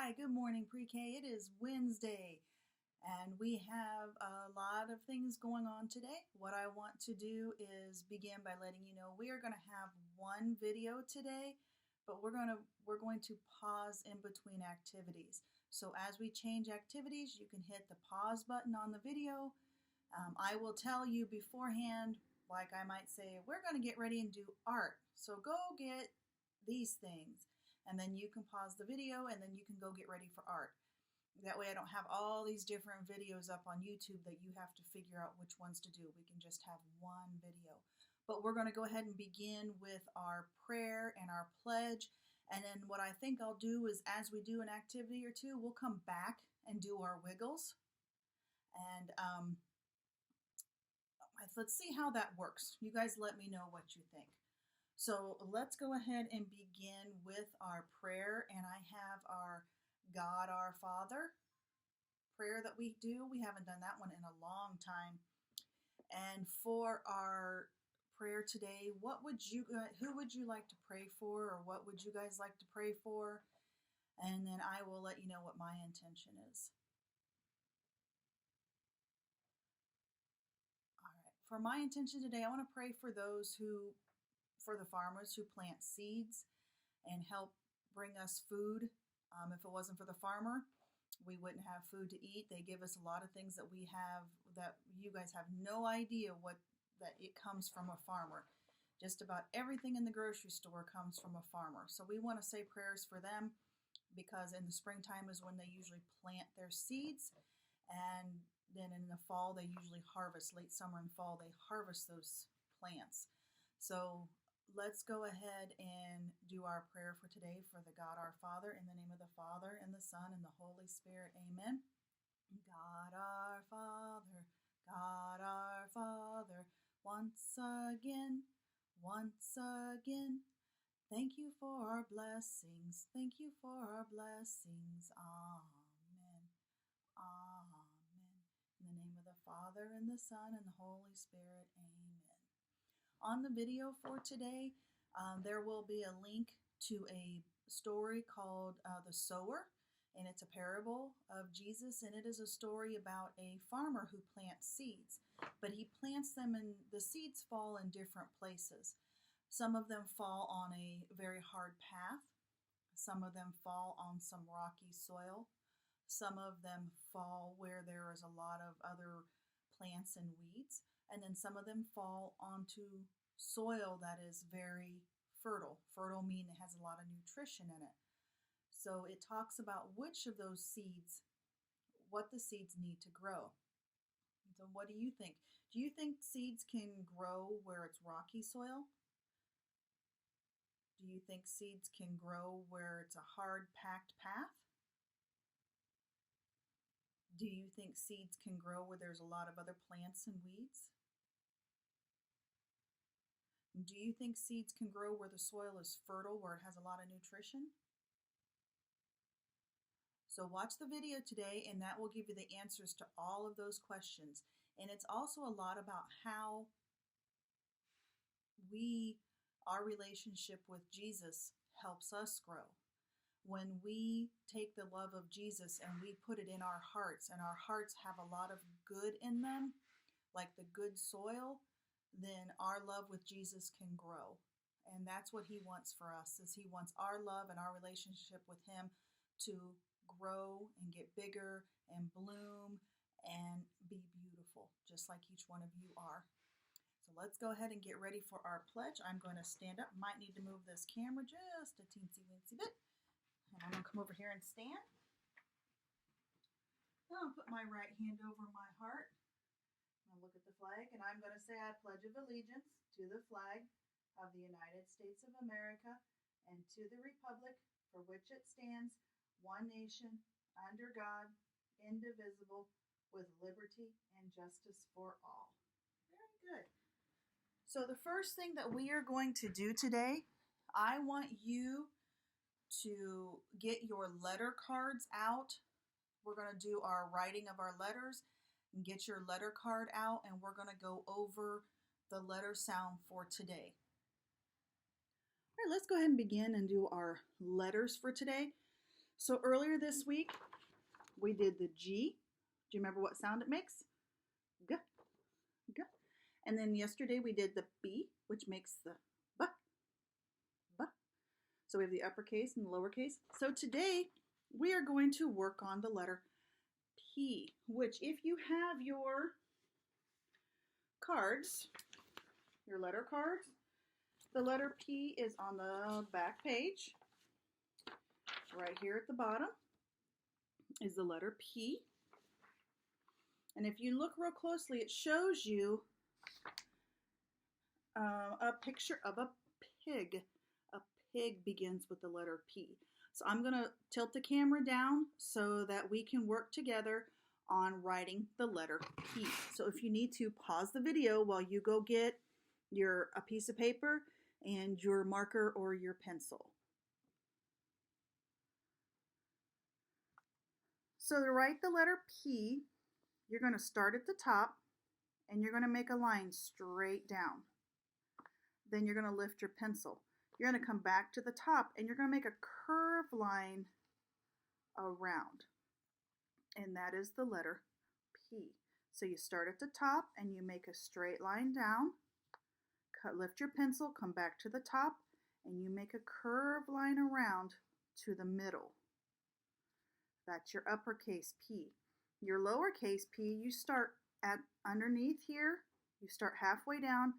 Hi, good morning, Pre-K. It is Wednesday, and we have a lot of things going on today. What I want to do is begin by letting you know we are going to have one video today, but we're going to pause in between activities. So as we change activities, you can hit the pause button on the video. I will tell you beforehand, like I might say, we're going to get ready and do art. So go get these things. And then you can pause the video and then you can go get ready for art. That way I don't have all these different videos up on YouTube that you have to figure out which ones to do. We can just have one video. But we're going to go ahead and begin with our prayer and our pledge. And then what I think I'll do is as we do an activity or two, we'll come back and do our wiggles. And let's see how that works. You guys let me know what you think. So let's go ahead and begin with our prayer. And I have our God our Father prayer that we do. We haven't done that one in a long time. And for our prayer today, who would you like to pray for, or what would you guys like to pray for? And then I will let you know what my intention is. All right. For my intention today, I want to pray for the farmers who plant seeds and help bring us food. If it wasn't for the farmer, we wouldn't have food to eat. They give us a lot of things that we have that you guys have no idea that it comes from a farmer. Just about everything in the grocery store comes from a farmer. So we want to say prayers for them, because in the springtime is when they usually plant their seeds, and then in the fall they usually harvest. Late summer and fall they harvest those plants. So let's go ahead and do our prayer for today for the God our Father, in the name of the Father and the Son and the Holy Spirit. Amen. God our Father, once again, thank you for our blessings, thank you for our blessings. Amen. Amen. In the name of the Father and the Son and the Holy Spirit. Amen. On the video for today, there will be a link to a story called The Sower, and it's a parable of Jesus, and it is a story about a farmer who plants seeds, but he plants them and the seeds fall in different places. Some of them fall on a very hard path, some of them fall on some rocky soil, some of them fall where there is a lot of other plants and weeds, and then some of them fall onto soil that is very fertile. Fertile meaning it has a lot of nutrition in it. So it talks about which of those seeds, what the seeds need to grow. So what do you think? Do you think seeds can grow where it's rocky soil? Do you think seeds can grow where it's a hard, packed path? Do you think seeds can grow where there's a lot of other plants and weeds? Do you think seeds can grow where the soil is fertile, where it has a lot of nutrition? So watch the video today, and that will give you the answers to all of those questions. And it's also a lot about how our relationship with Jesus helps us grow. When we take the love of Jesus and we put it in our hearts, and our hearts have a lot of good in them, like the good soil, then our love with Jesus can grow. And that's what he wants for us, is he wants our love and our relationship with him to grow and get bigger and bloom and be beautiful, just like each one of you are. So let's go ahead and get ready for our pledge. I'm going to stand up. Might need to move this camera just a teensy-weensy bit. And I'm going to come over here and stand. I'll put my right hand over my heart. I'll look at the flag, and I'm going to say I pledge of allegiance to the flag of the United States of America and to the republic for which it stands, one nation, under God, indivisible, with liberty and justice for all. Very good. So the first thing that we are going to do today, I want you to get your letter cards out. We're going to do our writing of our letters. And get your letter card out, and we're going to go over the letter sound for today. All right, let's go ahead and begin and do our letters for today. So earlier this week, we did the G. Do you remember what sound it makes? G, G. And then yesterday we did the B, which makes the B, B. So we have the uppercase and the lowercase. So today we are going to work on the letter P, which if you have your cards, your letter cards, the letter P is on the back page. Right here at the bottom is the letter P. And if you look real closely, it shows you a picture of a pig. A pig begins with the letter P. So I'm going to tilt the camera down so that we can work together on writing the letter P. So if you need to, pause the video while you go get a piece of paper and your marker or your pencil. So to write the letter P, you're going to start at the top and you're going to make a line straight down. Then you're going to lift your pencil. You're going to come back to the top and you're going to make a curved line around. And that is the letter P. So you start at the top and you make a straight line down. Lift your pencil, come back to the top, and you make a curved line around to the middle. That's your uppercase P. Your lowercase P, you start at underneath here, you start halfway down,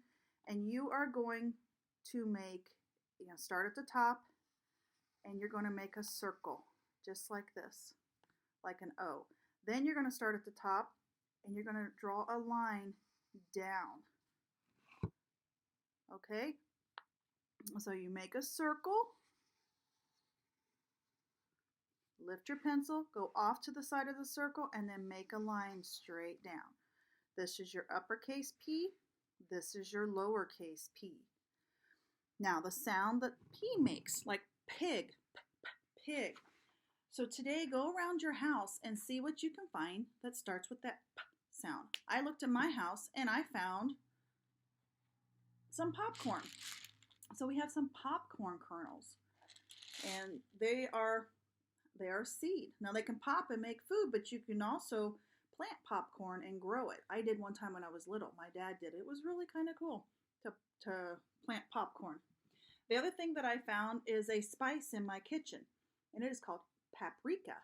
and you are going to make, start at the top, and you're going to make a circle, just like this, like an O. Then you're going to start at the top, and you're going to draw a line down. Okay? So you make a circle, lift your pencil, go off to the side of the circle, and then make a line straight down. This is your uppercase P. This is your lowercase p. Now the sound that P makes, like pig, pig. So today go around your house and see what you can find that starts with that P sound. I looked at my house and I found some popcorn. So we have some popcorn kernels, and they are seed. Now they can pop and make food, but you can also plant popcorn and grow it. I did one time when I was little. My dad did it. It was really kind of cool to plant popcorn. The other thing that I found is a spice in my kitchen, and it is called paprika.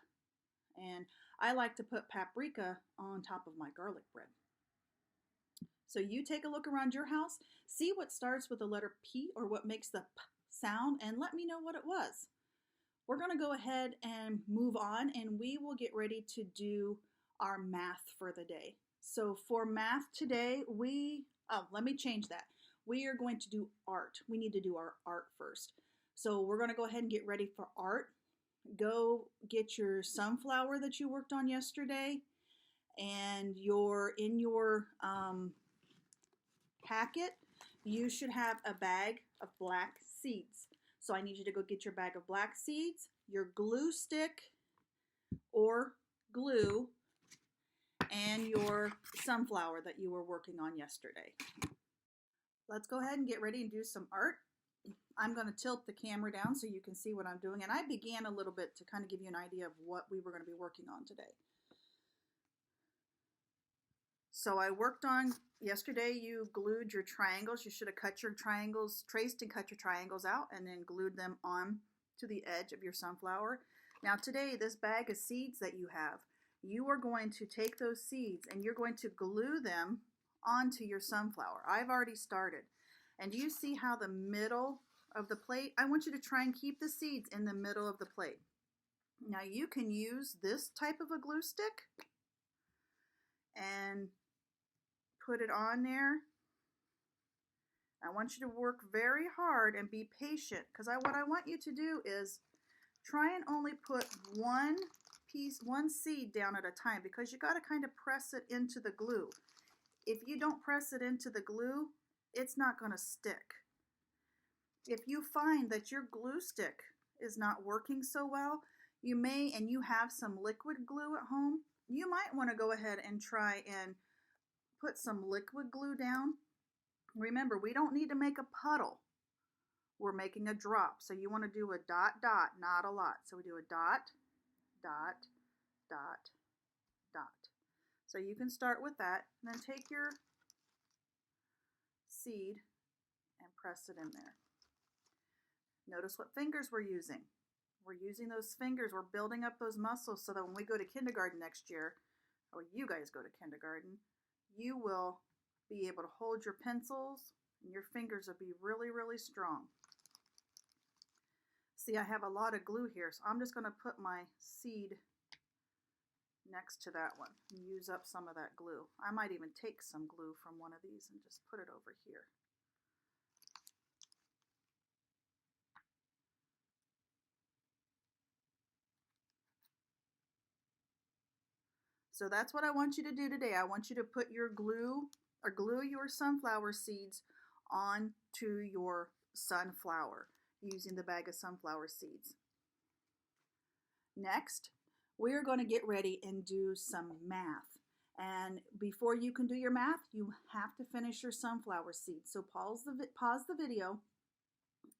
And I like to put paprika on top of my garlic bread. So you take a look around your house, see what starts with the letter P or what makes the P sound, and let me know what it was. We're going to go ahead and move on, and we will get ready to do our math for the day. So for math today, let me change that. We are going to do art. We need to do our art first. So we're going to go ahead and get ready for art. Go get your sunflower that you worked on yesterday, and in your packet, you should have a bag of black seeds. So I need you to go get your bag of black seeds, your glue stick or glue, and your sunflower that you were working on yesterday. Let's go ahead and get ready and do some art. I'm going to tilt the camera down so you can see what I'm doing. And I began a little bit to kind of give you an idea of what we were going to be working on today. So I worked on, yesterday you glued your triangles. You should have cut your triangles, traced and cut your triangles out, and then glued them on to the edge of your sunflower. Now today, this bag of seeds that you have, you are going to take those seeds and you're going to glue them onto your sunflower. I've already started. And do you see how the middle of the plate, I want you to try and keep the seeds in the middle of the plate. Now you can use this type of a glue stick and put it on there. I want you to work very hard and be patient, because what I want you to do is try and only put one seed down at a time, because you got to kind of press it into the glue. If you don't press it into the glue, it's not going to stick. If you find that your glue stick is not working so well, you may, and you have some liquid glue at home, you might want to go ahead and try and put some liquid glue down. Remember, we don't need to make a puddle. We're making a drop. So you want to do a dot, dot, not a lot. So we do a dot, dot, dot, dot. So you can start with that, and then take your seed and press it in there. Notice what fingers we're using. We're using those fingers. We're building up those muscles so that when we go to kindergarten next year, or you guys go to kindergarten, you will be able to hold your pencils and your fingers will be really, really strong. See, I have a lot of glue here, so I'm just going to put my seed next to that one and use up some of that glue. I might even take some glue from one of these and just put it over here. So that's what I want you to do today. I want you to put your glue or glue your sunflower seeds onto your sunflower using the bag of sunflower seeds. Next, we're going to get ready and do some math. And before you can do your math, you have to finish your sunflower seeds. So pause the video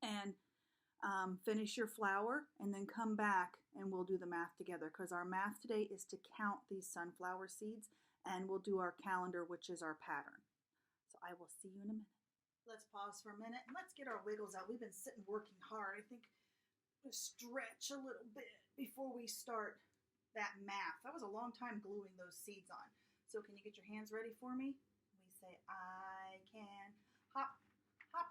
and finish your flower, and then come back and we'll do the math together, because our math today is to count these sunflower seeds, and we'll do our calendar, which is our pattern. So I will see you in a minute. Let's pause for a minute and let's get our wiggles out. We've been sitting working hard. I think we'll stretch a little bit before we start that math. That was a long time gluing those seeds on. So can you get your hands ready for me? We say, I can hop, hop,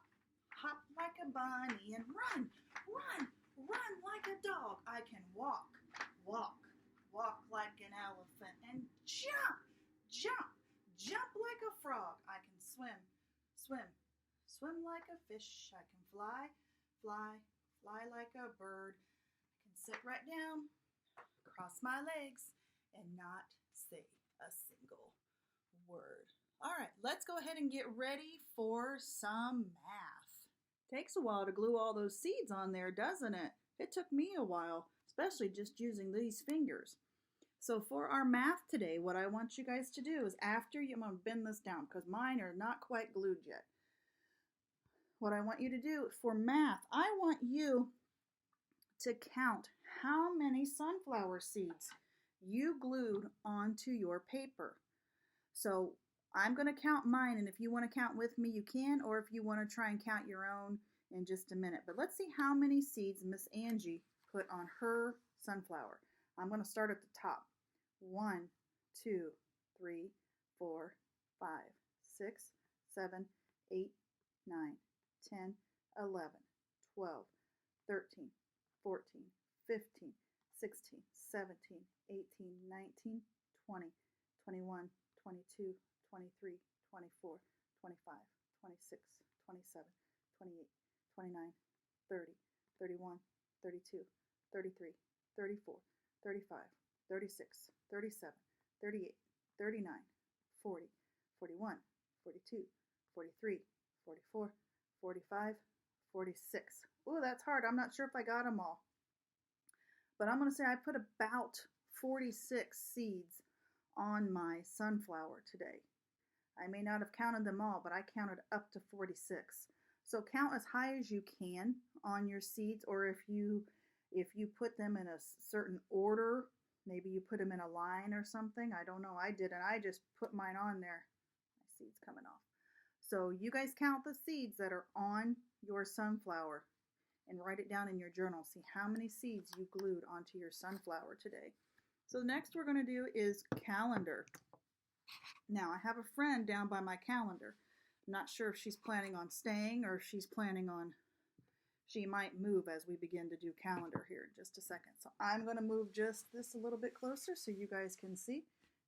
hop like a bunny and run, run, run like a dog. I can walk, walk, walk like an elephant and jump, jump, jump like a frog. I can swim, swim, swim like a fish. I can fly, fly, fly like a bird. I can sit right down, cross my legs, and not say a single word. All right, let's go ahead and get ready for some math. Takes a while to glue all those seeds on there, doesn't it? It took me a while, especially just using these fingers. So for our math today, what I want you guys to do is I'm going to bend this down because mine are not quite glued yet. What I want you to do for math, I want you to count how many sunflower seeds you glued onto your paper. So I'm going to count mine, and if you want to count with me, you can, or if you want to try and count your own in just a minute. But let's see how many seeds Miss Angie put on her sunflower. I'm going to start at the top. 1, 2, 3, 4, 5, 6, 7, 8, 9, 10, 11, 12, 13, 14, 15, 16, 17, 18, 19, 20, 21, 22, 23, 24, 25, 26, 27, 28, 29, 30, 31, 32, 33, 34, 35, 36, 37, 38, 39, 40, 41, 42, 43, 44, 45, 46. Ooh, that's hard. I'm not sure if I got them all. But I'm going to say I put about 46 seeds on my sunflower today. I may not have counted them all, but I counted up to 46. So count as high as you can on your seeds, or if you put them in a certain order, maybe you put them in a line or something. I don't know. I didn't. I just put mine on there. My seed's coming off. So you guys count the seeds that are on your sunflower and write it down in your journal. See how many seeds you glued onto your sunflower today. So next we're going to do is calendar. Now I have a friend down by my calendar. I'm not sure if she's planning on staying or if she's planning on, she might move as we begin to do calendar here in just a second. So I'm going to move just this a little bit closer so you guys can see.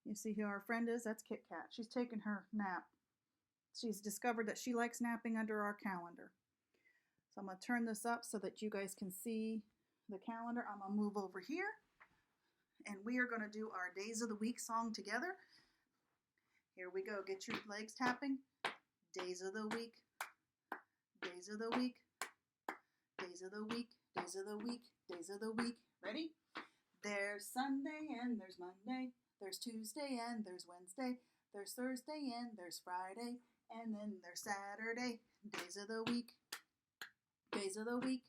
You see who our friend is? That's Kit Kat. She's taking her nap. She's discovered that she likes napping under our calendar. So I'm going to turn this up so that you guys can see the calendar. I'm going to move over here, and we are going to do our Days of the Week song together. Here we go. Get your legs tapping. Days of the week. Days of the week. Days of the week. Days of the week. Days of the week. Ready? There's Sunday and there's Monday. There's Tuesday and there's Wednesday. There's Thursday and there's Friday. And then there's Saturday. Days of the week. Days of the week.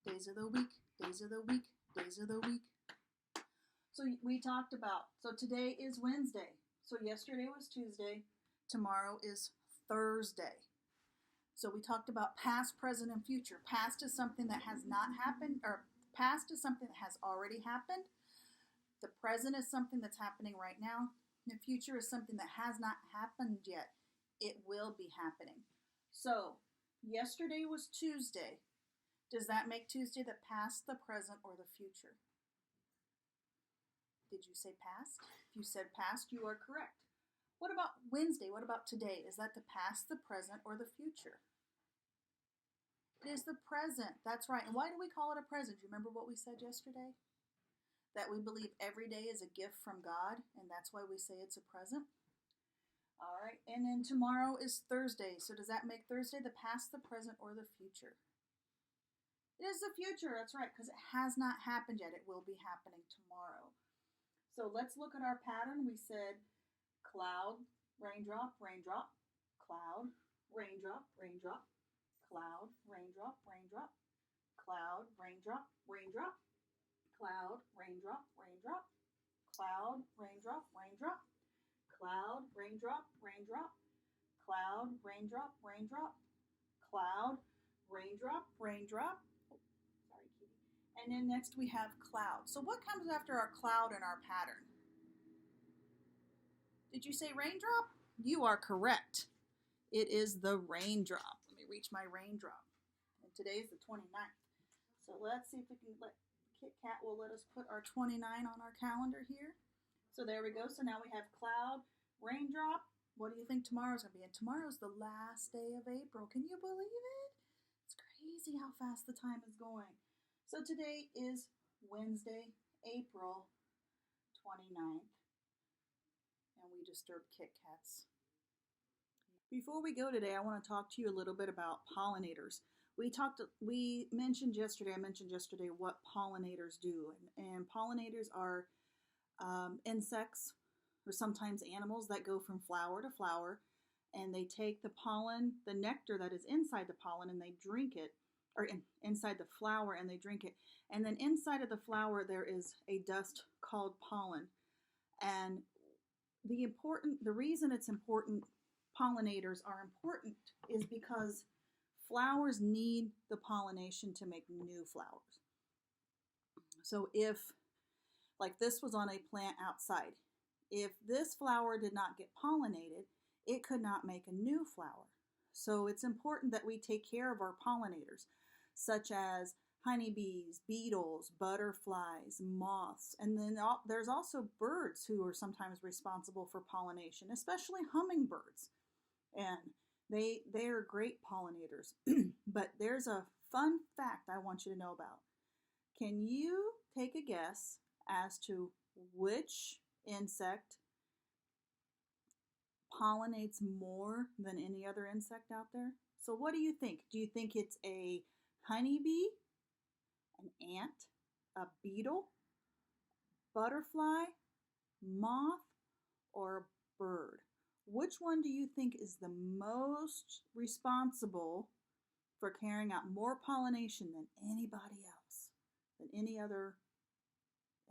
Days of the week. Days of the week. Days of the week. So we talked about, so today is Wednesday. So yesterday was Tuesday. Tomorrow is Thursday. So we talked about past, present, and future. Past is something that has not happened, or past is something that has already happened. The present is something that's happening right now. The future is something that has not happened yet. It will be happening. So yesterday was Tuesday. Does that make Tuesday the past, the present, or the future? Did you say past? If you said past, you are correct. What about Wednesday? What about today? Is that the past, the present, or the future? It is the present. That's right. And why do we call it a present? Do you remember what we said yesterday? That we believe every day is a gift from God, and that's why we say it's a present. All right. And then tomorrow is Thursday. So does that make Thursday the past, the present, or the future? It is the future. That's right, because it has not happened yet. It will be happening tomorrow. So let's look at our pattern. We said cloud, raindrop, raindrop, cloud, raindrop, raindrop, cloud, raindrop, raindrop, cloud, raindrop, raindrop, cloud, raindrop, raindrop, cloud, raindrop, raindrop, cloud, raindrop, raindrop, cloud, raindrop, raindrop, cloud, raindrop, raindrop. Sorry, Kitty. And then next we have cloud. So what comes after our cloud in our pattern? Did you say raindrop? You are correct. It is the raindrop. Let me reach my raindrop. And today is the 29th. So let's see if we can Kit Kat will let us put our 29 on our calendar here. So there we go. So now we have cloud, raindrop. What do you think tomorrow's going to be? And tomorrow's the last day of April. Can you believe it? It's crazy how fast the time is going. So today is Wednesday, April 29th. And we disturbed Kit Kats. Before we go today, I want to talk to you a little bit about pollinators. I mentioned yesterday what pollinators do. And pollinators are insects or sometimes animals that go from flower to flower, and they take the pollen, the nectar that is inside the pollen, and they drink it, or inside the flower, and they drink it. And then inside of the flower there is a dust called pollen. And the reason it's important, pollinators are important, is because flowers need the pollination to make new flowers. So if, like this was on a plant outside, if this flower did not get pollinated, it could not make a new flower. So it's important that we take care of our pollinators, such as honeybees, beetles, butterflies, moths, and then there's also birds who are sometimes responsible for pollination, especially hummingbirds. And they're great pollinators. But there's a fun fact I want you to know about. Can you take a guess as to which insect pollinates more than any other insect out there? So what do you think? Do you think it's a honeybee, an ant, a beetle, butterfly, moth, or a bird? Which one do you think is the most responsible for carrying out more pollination than anybody else, than any other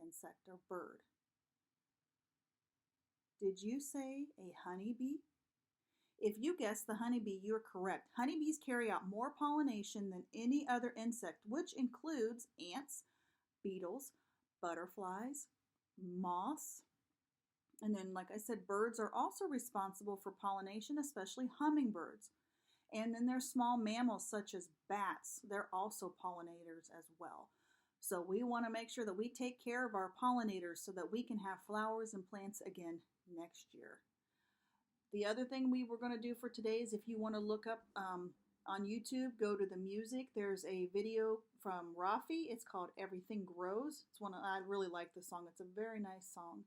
insect or bird? Did you say a honeybee? If you guessed the honeybee, you're correct. Honeybees carry out more pollination than any other insect, which includes ants, beetles, butterflies, moths, and then, like I said, birds are also responsible for pollination, especially hummingbirds. And then there's small mammals such as bats. They're also pollinators as well. So we want to make sure that we take care of our pollinators so that we can have flowers and plants again next year. The other thing we were going to do for today is, if you want to look up on YouTube, go to the music. There's a video from Rafi. It's called Everything Grows. I really like the song. It's a very nice song.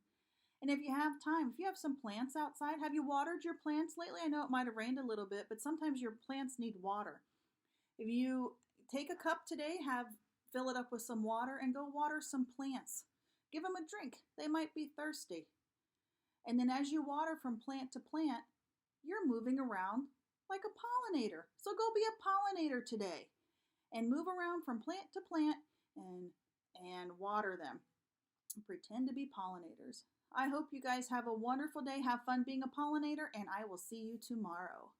And if you have time, if you have some plants outside, have you watered your plants lately? I know it might have rained a little bit, but sometimes your plants need water. If you take a cup today, fill it up with some water and go water some plants. Give them a drink. They might be thirsty. And then as you water from plant to plant, you're moving around like a pollinator. So go be a pollinator today and move around from plant to plant and water them. pretend to be pollinators. I hope you guys have a wonderful day. Have fun being a pollinator, and I will see you tomorrow.